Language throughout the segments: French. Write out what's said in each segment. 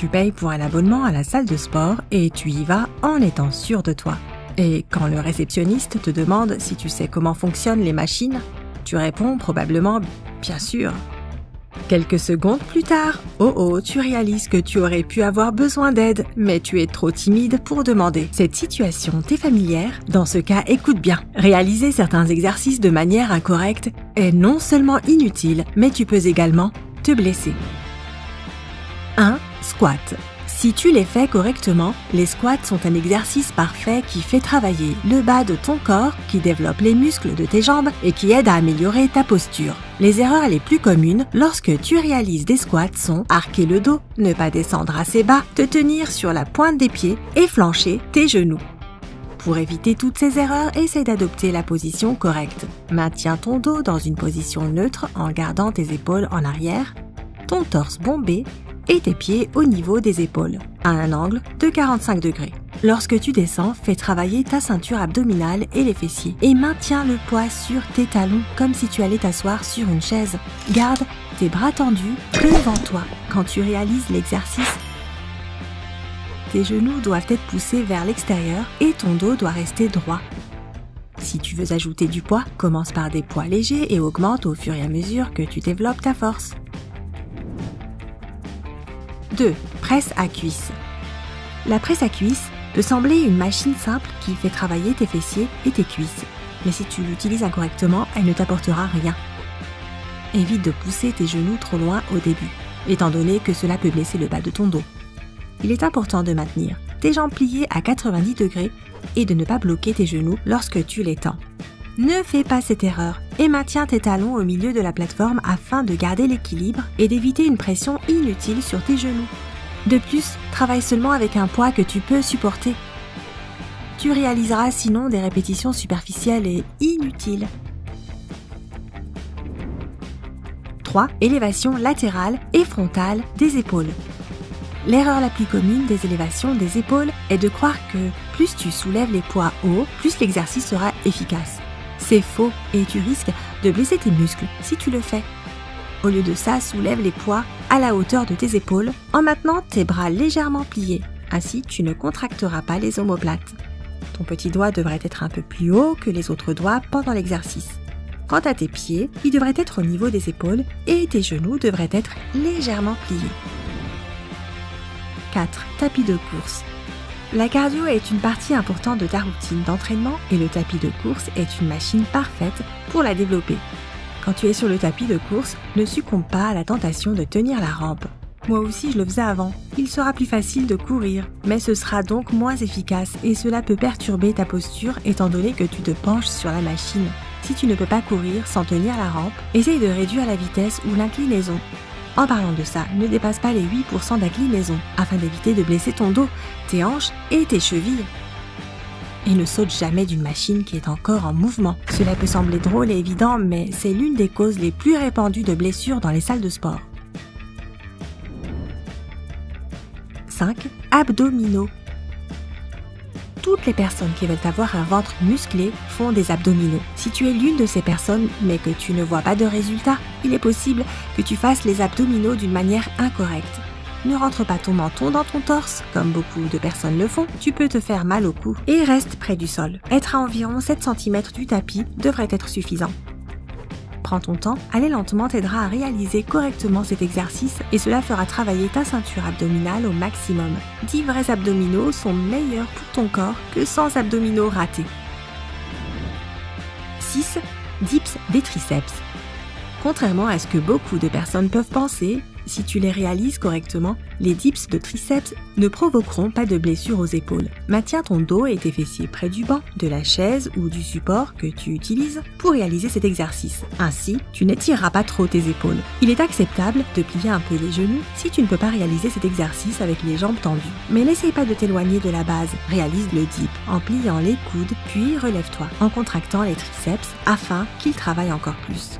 Tu payes pour un abonnement à la salle de sport et tu y vas en étant sûr de toi. Et quand le réceptionniste te demande si tu sais comment fonctionnent les machines, tu réponds probablement « bien sûr ». Quelques secondes plus tard, tu réalises que tu aurais pu avoir besoin d'aide, mais tu es trop timide pour demander. Cette situation t'est familière? Dans ce cas, écoute bien. Réaliser certains exercices de manière incorrecte est non seulement inutile, mais tu peux également te blesser. 1. Squat. Si tu les fais correctement, les squats sont un exercice parfait qui fait travailler le bas de ton corps, qui développe les muscles de tes jambes et qui aide à améliorer ta posture. Les erreurs les plus communes lorsque tu réalises des squats sont arquer le dos, ne pas descendre assez bas, te tenir sur la pointe des pieds et flancher tes genoux. Pour éviter toutes ces erreurs, essaie d'adopter la position correcte. Maintiens ton dos dans une position neutre en gardant tes épaules en arrière, ton torse bombé et tes pieds au niveau des épaules, à un angle de 45 degrés. Lorsque tu descends, fais travailler ta ceinture abdominale et les fessiers et maintiens le poids sur tes talons comme si tu allais t'asseoir sur une chaise. Garde tes bras tendus devant toi. Quand tu réalises l'exercice, tes genoux doivent être poussés vers l'extérieur et ton dos doit rester droit. Si tu veux ajouter du poids, commence par des poids légers et augmente au fur et à mesure que tu développes ta force. 2. Presse à cuisse. La presse à cuisse peut sembler une machine simple qui fait travailler tes fessiers et tes cuisses. Mais si tu l'utilises incorrectement, elle ne t'apportera rien. Évite de pousser tes genoux trop loin au début, étant donné que cela peut blesser le bas de ton dos. Il est important de maintenir tes jambes pliées à 90 degrés et de ne pas bloquer tes genoux lorsque tu les tends. Ne fais pas cette erreur et maintiens tes talons au milieu de la plateforme afin de garder l'équilibre et d'éviter une pression inutile sur tes genoux. De plus, travaille seulement avec un poids que tu peux supporter. Tu réaliseras sinon des répétitions superficielles et inutiles. 3. Élévation latérale et frontale des épaules. L'erreur la plus commune des élévations des épaules est de croire que plus tu soulèves les poids haut, plus l'exercice sera efficace. C'est faux et tu risques de blesser tes muscles si tu le fais. Au lieu de ça, soulève les poids à la hauteur de tes épaules en maintenant tes bras légèrement pliés. Ainsi, tu ne contracteras pas les omoplates. Ton petit doigt devrait être un peu plus haut que les autres doigts pendant l'exercice. Quant à tes pieds, ils devraient être au niveau des épaules et tes genoux devraient être légèrement pliés. 4. Tapis de course. La cardio est une partie importante de ta routine d'entraînement et le tapis de course est une machine parfaite pour la développer. Quand tu es sur le tapis de course, ne succombe pas à la tentation de tenir la rampe. Moi aussi je le faisais avant. Il sera plus facile de courir, mais ce sera donc moins efficace et cela peut perturber ta posture étant donné que tu te penches sur la machine. Si tu ne peux pas courir sans tenir la rampe, essaye de réduire la vitesse ou l'inclinaison. En parlant de ça, ne dépasse pas les 8% d'inclinaison afin d'éviter de blesser ton dos, tes hanches et tes chevilles. Et ne saute jamais d'une machine qui est encore en mouvement. Cela peut sembler drôle et évident, mais c'est l'une des causes les plus répandues de blessures dans les salles de sport. 5. Abdominaux. Toutes les personnes qui veulent avoir un ventre musclé font des abdominaux. Si tu es l'une de ces personnes, mais que tu ne vois pas de résultat, il est possible que tu fasses les abdominaux d'une manière incorrecte. Ne rentre pas ton menton dans ton torse, comme beaucoup de personnes le font, tu peux te faire mal au cou et reste près du sol. Être à environ 7 cm du tapis devrait être suffisant. Prends ton temps, aller lentement t'aidera à réaliser correctement cet exercice et cela fera travailler ta ceinture abdominale au maximum. 10 vrais abdominaux sont meilleurs pour ton corps que 100 abdominaux ratés. 6. Dips des triceps. Contrairement à ce que beaucoup de personnes peuvent penser, si tu les réalises correctement, les dips de triceps ne provoqueront pas de blessure aux épaules. Maintiens ton dos et tes fessiers près du banc, de la chaise ou du support que tu utilises pour réaliser cet exercice. Ainsi, tu n'étireras pas trop tes épaules. Il est acceptable de plier un peu les genoux si tu ne peux pas réaliser cet exercice avec les jambes tendues. Mais n'essaye pas de t'éloigner de la base. Réalise le dip en pliant les coudes, puis relève-toi en contractant les triceps afin qu'ils travaillent encore plus.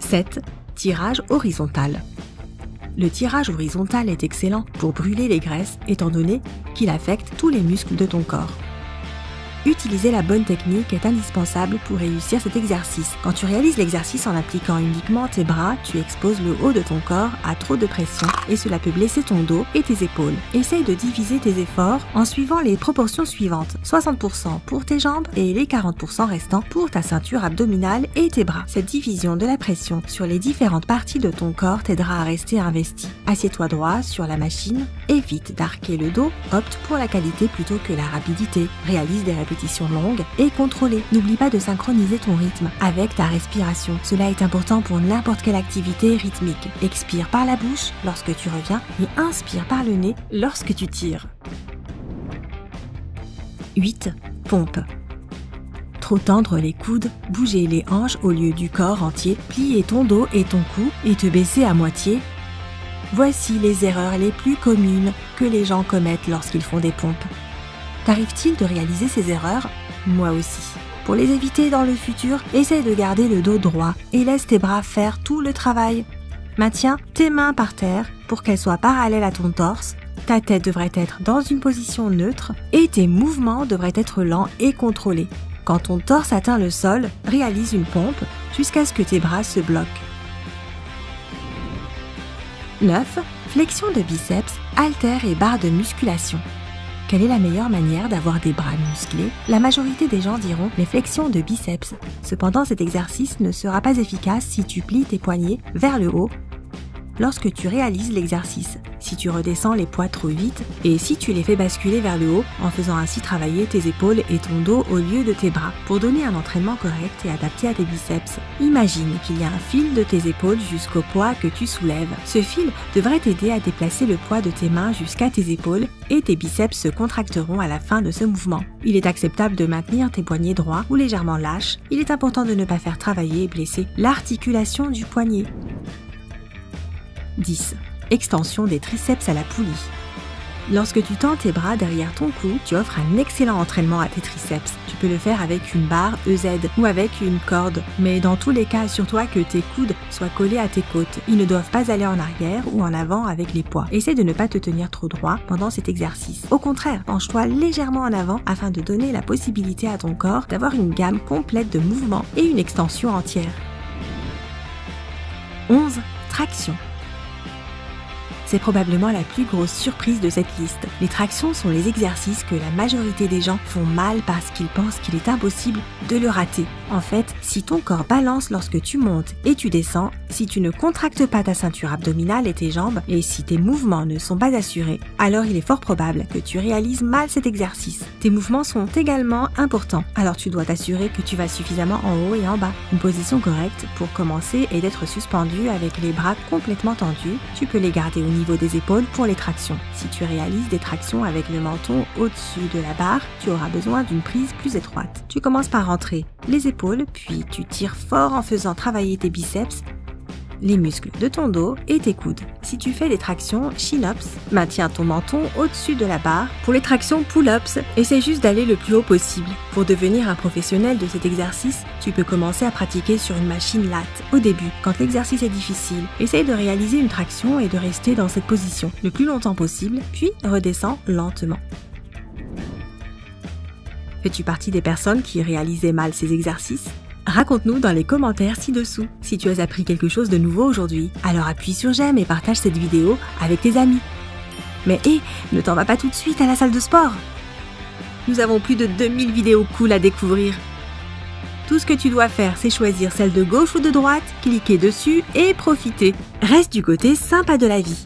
7. Tirage horizontal. Le tirage horizontal est excellent pour brûler les graisses étant donné qu'il affecte tous les muscles de ton corps. Utiliser la bonne technique est indispensable pour réussir cet exercice. Quand tu réalises l'exercice en appliquant uniquement tes bras, tu exposes le haut de ton corps à trop de pression et cela peut blesser ton dos et tes épaules. Essaye de diviser tes efforts en suivant les proportions suivantes. 60% pour tes jambes et les 40% restants pour ta ceinture abdominale et tes bras. Cette division de la pression sur les différentes parties de ton corps t'aidera à rester investi. Assieds-toi droit sur la machine, évite d'arquer le dos, opte pour la qualité plutôt que la rapidité. Réalise des répétitions longues et contrôlées. N'oublie pas de synchroniser ton rythme avec ta respiration. Cela est important pour n'importe quelle activité rythmique. Expire par la bouche lorsque tu reviens et inspire par le nez lorsque tu tires. 8. Pompe. Trop tendre les coudes, bouger les hanches au lieu du corps entier, plier ton dos et ton cou et te baisser à moitié. Voici les erreurs les plus communes que les gens commettent lorsqu'ils font des pompes. T'arrive-t-il de réaliser ces erreurs? Moi aussi. Pour les éviter dans le futur, essaie de garder le dos droit et laisse tes bras faire tout le travail. Maintiens tes mains par terre pour qu'elles soient parallèles à ton torse. Ta tête devrait être dans une position neutre et tes mouvements devraient être lents et contrôlés. Quand ton torse atteint le sol, réalise une pompe jusqu'à ce que tes bras se bloquent. 9. Flexion de biceps, haltères et barres de musculation. Quelle est la meilleure manière d'avoir des bras musclés? La majorité des gens diront les flexions de biceps. Cependant, cet exercice ne sera pas efficace si tu plies tes poignets vers le haut lorsque tu réalises l'exercice, si tu redescends les poids trop vite et si tu les fais basculer vers le haut en faisant ainsi travailler tes épaules et ton dos au lieu de tes bras. Pour donner un entraînement correct et adapté à tes biceps, imagine qu'il y a un fil de tes épaules jusqu'au poids que tu soulèves. Ce fil devrait t'aider à déplacer le poids de tes mains jusqu'à tes épaules et tes biceps se contracteront à la fin de ce mouvement. Il est acceptable de maintenir tes poignets droits ou légèrement lâches. Il est important de ne pas faire travailler et blesser l'articulation du poignet. 10. Extension des triceps à la poulie. Lorsque tu tends tes bras derrière ton cou, tu offres un excellent entraînement à tes triceps. Tu peux le faire avec une barre EZ ou avec une corde, mais dans tous les cas, assure-toi que tes coudes soient collés à tes côtes. Ils ne doivent pas aller en arrière ou en avant avec les poids. Essaie de ne pas te tenir trop droit pendant cet exercice. Au contraire, penche-toi légèrement en avant afin de donner la possibilité à ton corps d'avoir une gamme complète de mouvements et une extension entière. 11. Traction. C'est probablement la plus grosse surprise de cette liste. Les tractions sont les exercices que la majorité des gens font mal parce qu'ils pensent qu'il est impossible de le rater. En fait, si ton corps balance lorsque tu montes et tu descends, si tu ne contractes pas ta ceinture abdominale et tes jambes, et si tes mouvements ne sont pas assurés, alors il est fort probable que tu réalises mal cet exercice. Tes mouvements sont également importants, alors tu dois t'assurer que tu vas suffisamment en haut et en bas. Une position correcte pour commencer est d'être suspendu avec les bras complètement tendus. Tu peux les garder au niveau des épaules pour les tractions. Si tu réalises des tractions avec le menton au-dessus de la barre, tu auras besoin d'une prise plus étroite. Tu commences par rentrer les épaules, puis tu tires fort en faisant travailler tes biceps, les muscles de ton dos et tes coudes. Si tu fais des tractions chin-ups, maintiens ton menton au-dessus de la barre. Pour les tractions pull-ups, essaie juste d'aller le plus haut possible. Pour devenir un professionnel de cet exercice, tu peux commencer à pratiquer sur une machine lat. Au début, quand l'exercice est difficile, essaye de réaliser une traction et de rester dans cette position le plus longtemps possible, puis redescends lentement. Fais-tu partie des personnes qui réalisaient mal ces exercices? Raconte-nous dans les commentaires ci-dessous si tu as appris quelque chose de nouveau aujourd'hui. Alors appuie sur j'aime et partage cette vidéo avec tes amis. Mais ne t'en vas pas tout de suite à la salle de sport. Nous avons plus de 2000 vidéos cool à découvrir. Tout ce que tu dois faire, c'est choisir celle de gauche ou de droite, cliquer dessus et profiter. Reste du côté sympa de la vie.